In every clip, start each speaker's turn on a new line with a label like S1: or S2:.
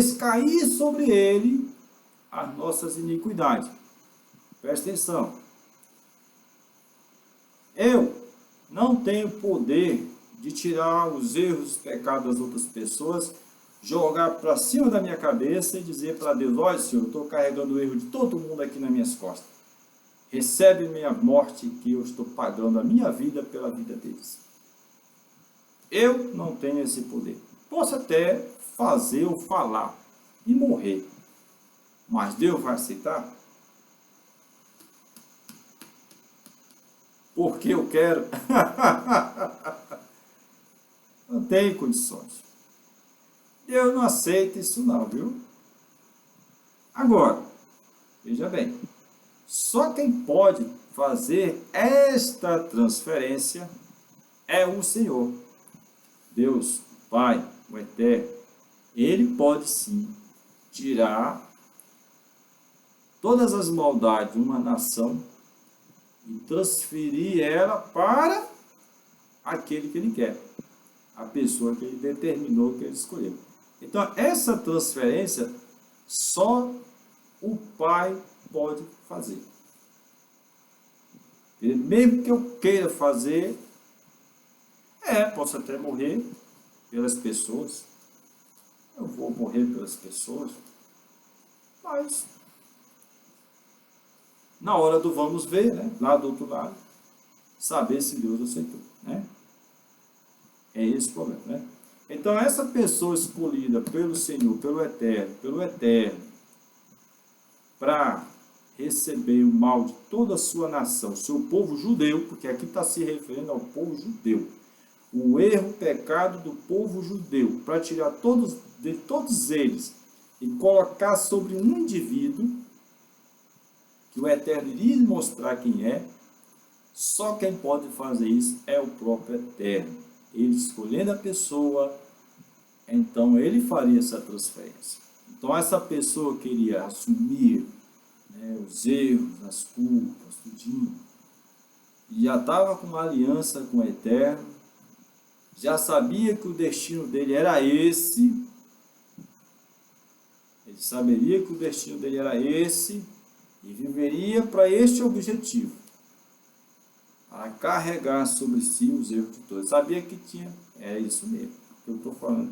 S1: fez cair sobre ele as nossas iniquidades. Presta atenção. Eu não tenho poder de tirar os erros, os pecados das outras pessoas, jogar para cima da minha cabeça e dizer para Deus: olha, Senhor, eu estou carregando o erro de todo mundo aqui nas minhas costas. Recebe minha morte, que eu estou pagando a minha vida pela vida deles. Eu não tenho esse poder. Posso até fazer ou falar e morrer, mas Deus vai aceitar? Porque eu quero? Não tem condições. Deus não aceita isso não, viu? Agora, veja bem, só quem pode fazer esta transferência é o Senhor. Deus, Pai, o Eterno. Ele pode sim tirar todas as maldades de uma nação e transferir ela para aquele que ele quer, a pessoa que ele determinou, que ele escolheu. Então, essa transferência só o Pai pode fazer. E mesmo que eu queira fazer, posso até morrer pelas pessoas, eu vou morrer pelas pessoas, mas na hora do vamos ver, né, lá do outro lado, saber se Deus aceitou, né? É esse o problema, né? Então, essa pessoa escolhida pelo Senhor, pelo Eterno, para receber o mal de toda a sua nação, seu povo judeu, porque aqui está se referindo ao povo judeu, o erro, o pecado do povo judeu, para tirar de todos eles e colocar sobre um indivíduo, que o Eterno iria mostrar quem é, só quem pode fazer isso é o próprio Eterno. Ele escolhendo a pessoa, então ele faria essa transferência. Então essa pessoa queria assumir, né, os erros, as culpas, tudinho, e já estava com uma aliança com o Eterno, já sabia que o destino dele era esse, ele saberia que o destino dele era esse, e viveria para este objetivo, para carregar sobre si os erros de todos. Sabia que tinha, é isso mesmo, que eu estou falando,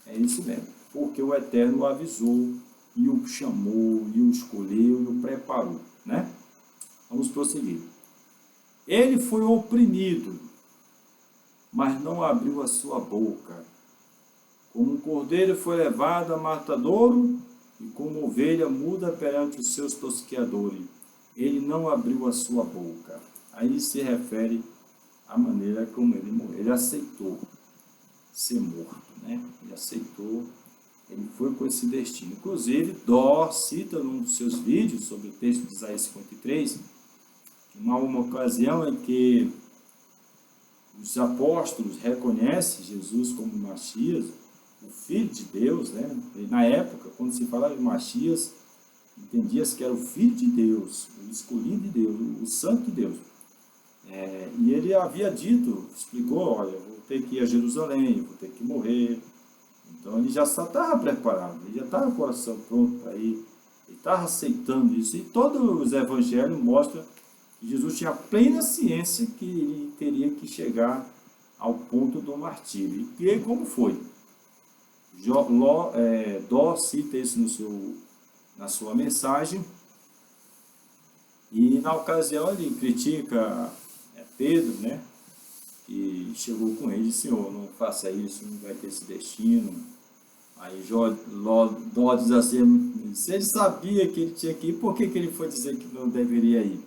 S1: é isso mesmo, porque o Eterno o avisou, e o chamou, e o escolheu, e o preparou, né? Vamos prosseguir. Ele foi oprimido, mas não abriu a sua boca. Como um cordeiro foi levado a matadouro, e como ovelha muda perante os seus tosqueadores, ele não abriu a sua boca. Aí se refere à maneira como ele morreu. Ele aceitou ser morto, né? Ele aceitou, ele foi com esse destino. Inclusive, Dó cita num dos seus vídeos sobre o texto de Isaías 53, uma ocasião em que os apóstolos reconhecem Jesus como Messias, o Filho de Deus, né? E na época, quando se falava de Messias, entendia-se que era o Filho de Deus, o escolhido de Deus, o Santo de Deus. E ele havia dito, explicou: olha, eu vou ter que ir a Jerusalém, vou ter que morrer. Então ele já estava preparado, ele já estava com o coração pronto para ir, ele estava aceitando isso. E todos os evangelhos mostram que Jesus tinha plena ciência que ele teria que chegar ao ponto do martírio. E aí, como foi? Dó cita isso na sua mensagem, e na ocasião ele critica Pedro, né, que chegou com ele e disse: Senhor, não faça isso, não vai ter esse destino. Aí Dó diz assim: se ele sabia que ele tinha que ir, por que ele foi dizer que não deveria ir?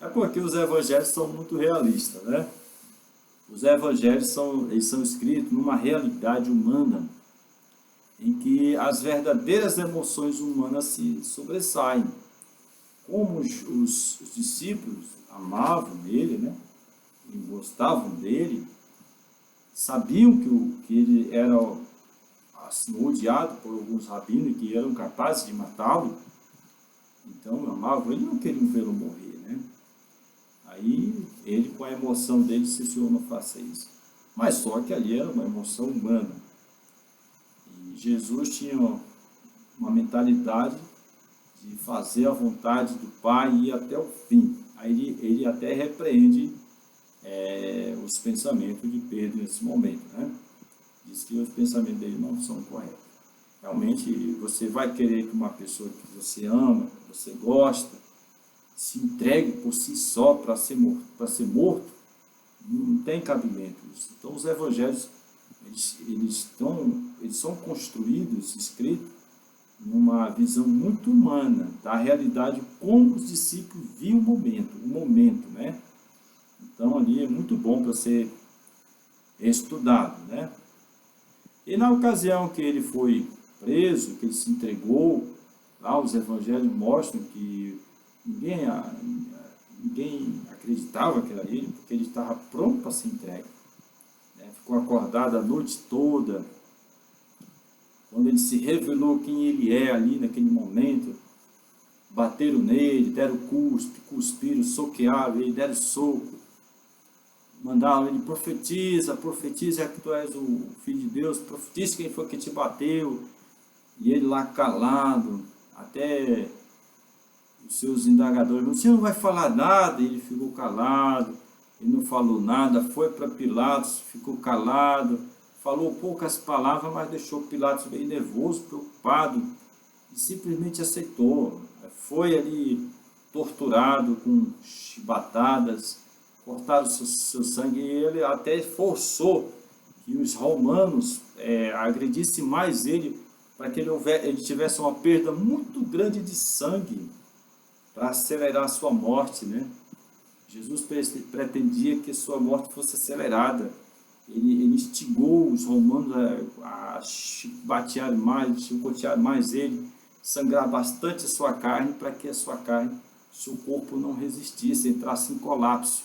S1: É porque os evangelhos são muito realistas, né? Os evangelhos são escritos numa realidade humana, em que as verdadeiras emoções humanas se sobressaem. Como os discípulos amavam ele, né? E gostavam dele, sabiam que ele era assim, odiado por alguns rabinos que eram capazes de matá-lo, então amavam ele, não queriam vê-lo morrer, né? Aí ele, com a emoção dele, disse: Senhor, não faça isso. Mas só que ali era uma emoção humana. Jesus tinha uma mentalidade de fazer a vontade do Pai e ir até o fim. Aí ele até repreende os pensamentos de Pedro nesse momento, né? Diz que os pensamentos dele não são corretos. Realmente, você vai querer que uma pessoa que você ama, que você gosta, se entregue por si só para ser morto? Não tem cabimento isso. Então, os evangelhos, eles são construídos, escritos, numa visão muito humana da realidade, como os discípulos viam o momento, né? Então, ali é muito bom para ser estudado, né? E na ocasião que ele foi preso, que ele se entregou, lá os evangelhos mostram que ninguém acreditava que era ele, porque ele estava pronto para se entregar, né? Ficou acordado a noite toda. Quando ele se revelou quem ele é ali naquele momento, bateram nele, deram cuspiram, soquearam ele, deram soco, mandaram ele: profetiza, é que tu és o Filho de Deus, profetiza quem foi que te bateu. E ele lá calado, até os seus indagadores: você não vai falar nada. E ele ficou calado, ele não falou nada, foi para Pilatos, ficou calado, falou poucas palavras, mas deixou Pilatos bem nervoso, preocupado, e simplesmente aceitou. Foi ali torturado com chibatadas, cortaram seu sangue, e ele até forçou que os romanos agredissem mais ele, para que ele tivesse uma perda muito grande de sangue, para acelerar a sua morte, né? Jesus pretendia que sua morte fosse acelerada. Ele instigou os romanos a chicotear mais ele, sangrar bastante a sua carne, para que a sua carne, seu corpo não resistisse, entrasse em colapso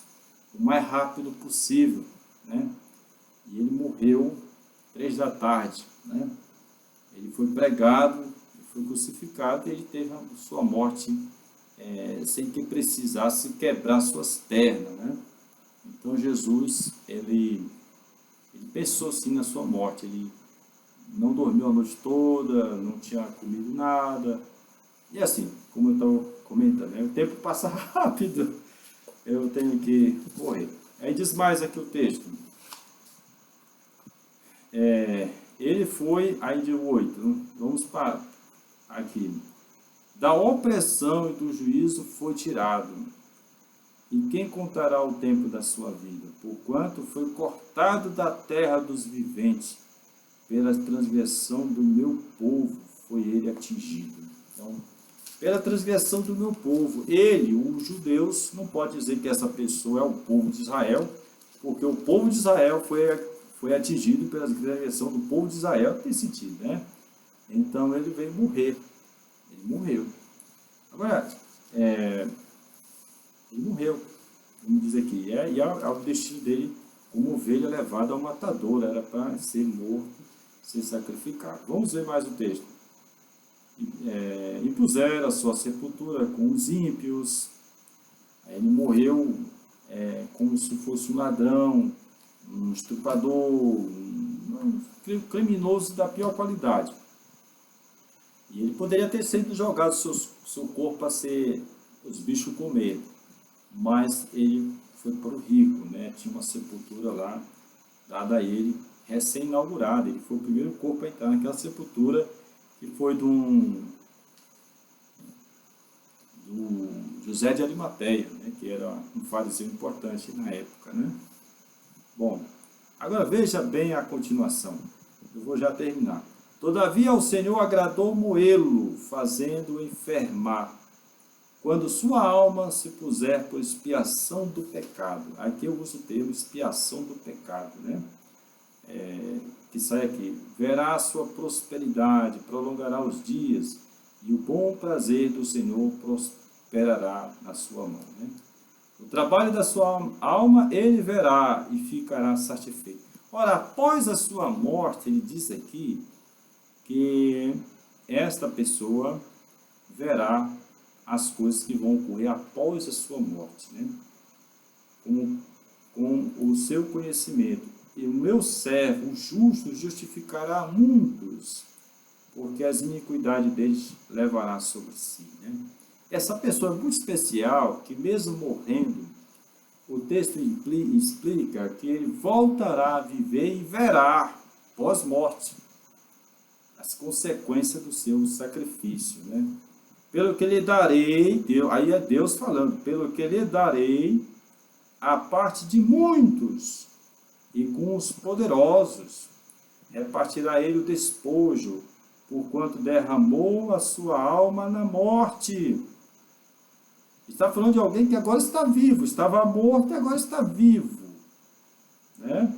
S1: o mais rápido possível, né? E ele morreu 3 da tarde, né? Ele foi pregado, foi crucificado, e ele teve a sua morte sem que precisasse quebrar suas pernas, né? Então Jesus, ele pensou sim na sua morte. Ele não dormiu a noite toda, não tinha comido nada. E assim, como eu estou comentando, né? O tempo passa rápido, eu tenho que correr. Aí diz mais aqui o texto. Ele foi, aí de 8, vamos para aqui. Da opressão e do juízo foi tirado. E quem contará o tempo da sua vida? Porquanto foi cortado da terra dos viventes, pela transgressão do meu povo foi ele atingido. Então, pela transgressão do meu povo. Ele, os judeus, não pode dizer que essa pessoa é o povo de Israel, porque o povo de Israel foi atingido pela transgressão do povo de Israel, tem sentido, né? Então ele veio morrer. Ele morreu. Agora, ele morreu, vamos dizer aqui. E o destino dele, como ovelha levada ao matador, era para ser morto, ser sacrificado. Vamos ver mais o texto. E puseram a sua sepultura com os ímpios. Aí ele morreu como se fosse um ladrão, um estuprador, um criminoso da pior qualidade. E ele poderia ter sido jogado seu corpo para ser os bichos comer, mas ele foi para o rico, né? Tinha uma sepultura lá, dada a ele, recém-inaugurada. Ele foi o primeiro corpo a entrar naquela sepultura, que foi do José de Arimateia, né? Que era um fariseu importante na época, né? Bom, agora veja bem a continuação. Eu vou já terminar. Todavia ao Senhor agradou moê-lo, fazendo-o enfermar, quando sua alma se puser por expiação do pecado. Aqui eu uso o termo expiação do pecado, né? Que sai aqui. Verá a sua prosperidade, prolongará os dias, e o bom prazer do Senhor prosperará na sua mão, né? O trabalho da sua alma ele verá e ficará satisfeito. Ora, após a sua morte, ele diz aqui que esta pessoa verá as coisas que vão ocorrer após a sua morte, né? Com o seu conhecimento. E o meu servo, o justo, justificará muitos, porque as iniquidades deles levará sobre si. Né? Essa pessoa é muito especial, que mesmo morrendo, o texto explica que ele voltará a viver e verá, pós-morte, as consequências do seu sacrifício. Né? Pelo que lhe darei, aí é Deus falando, pelo que lhe darei a parte de muitos, e com os poderosos repartirá ele o despojo, porquanto derramou a sua alma na morte. Está falando de alguém que agora está vivo, estava morto e agora está vivo. Né?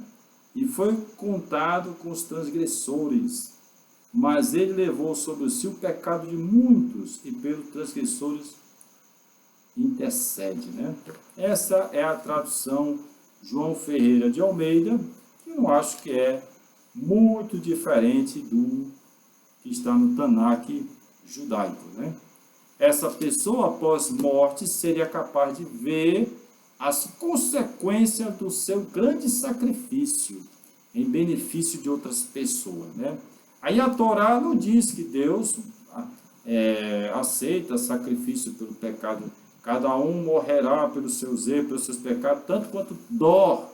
S1: E foi contado com os transgressores, mas ele levou sobre si o pecado de muitos, e pelos transgressores intercede. Né? Essa é a tradução João Ferreira de Almeida, que eu acho que é muito diferente do que está no Tanakh judaico. Né? Essa pessoa, após morte, seria capaz de ver as consequências do seu grande sacrifício em benefício de outras pessoas. Né? Aí a Torá não diz que Deus aceita sacrifício pelo pecado. Cada um morrerá pelos seus erros, pelos seus pecados, tanto quanto dó